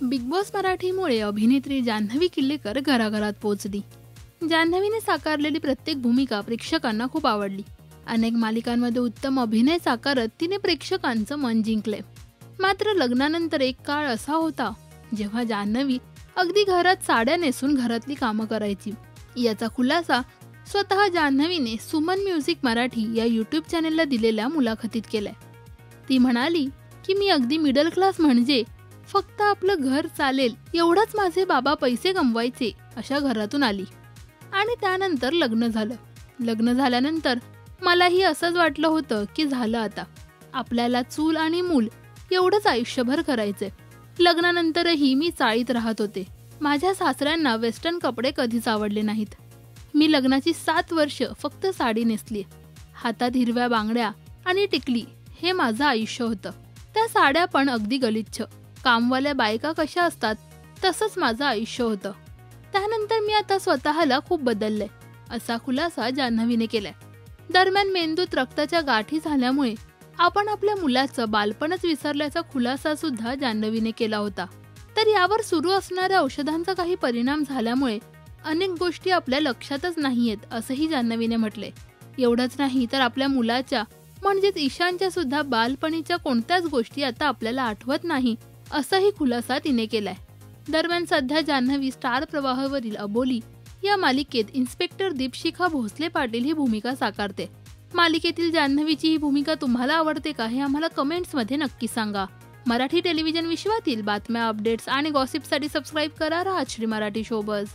Big boss मराठीमुळे अभिनेत्री जान्हवी किल्लेकर घराघरात पोहोचली. जान्हवीने साकारलेली प्रत्येक भूमिका प्रेक्षकांना खूप आवडली. अनेक मालिकांमध्ये उत्तम अभिनय साकारत तिने प्रेक्षकांचं मन जिंकले. मात्र लग्नानंतर एक काळ असा होता जेव्हा जान्हवी अगदी घरात साड्या नेसून घरातली कामं करायची. याचा खुलासा स्वतः जान्हवीने सुमन म्युझिक मराठी या यूट्यूब चॅनेलला दिलेल्या मुलाखतीत केलाय. ती म्हणाली की मी अगदी मिडल क्लास म्हणजे फक्त आपलं घर चालेल एवढंच माझे बाबा पैसे कमवायचे अशा घरातून आली आणि त्यानंतर लग्न झालं. लग्न झाल्यानंतर मलाही असंच वाटलं होतं की झालं आता आपल्याला चूल आणि मूल एवढंच आयुष्यभर करायचंय. लग्नानंतरही मी चाळीत राहत होते. माझ्या सासऱ्यांना वेस्टर्न कपडे कधीच आवडले नाहीत. मी लग्नाची 7 वर्ष फक्त साडी नेसली. हातात हिरव्या बांगड्या आणि टिकली हे माझं आयुष्य होतं. त्या साड्या पण अगदी गलिच्छ. कामवाल्या बायका कशा असतात तसंच माझं आयुष्य होतं. त्यानंतर मी आता स्वतःला खूप बदललंय असा खुलासा जान्हवीने केलाय. दरम्यान मेंदूत रक्ताच्या गाठी झाल्यामुळे आपण आपल्या मुलाचं बालपणच विसरल्याचा खुलासा सुद्धा जान्हवीने केला होता. तर यावर सुरू असणाऱ्या औषधांचा काही परिणाम झाल्यामुळे अनेक गोष्टी आपल्या लक्षातच नाहीयेत असंही जान्हवीने म्हटले. एवढंच नाही तर आपल्या मुलाच्या म्हणजेच ईशानच्या सुद्धा बालपणीच्या कोणत्याच गोष्टी आता आपल्याला आठवत नाही असाही खुलासा तिने केलाय. दरम्यान सध्या जान्हवी स्टार प्रवाहावरील अबोली या मालिकेत इन्स्पेक्टर दीपशिखा भोसले पाटील ही भूमिका साकारते. मालिकेतील जान्हवीची ही भूमिका तुम्हाला आवडते का हे आम्हाला कमेंट्समध्ये नक्की सांगा. मराठी टेलिव्हिजन विश्वातील बातम्या, अपडेट्स आणि गॉसिपसाठी सबस्क्राईब करा राजश्री मराठी शोबज.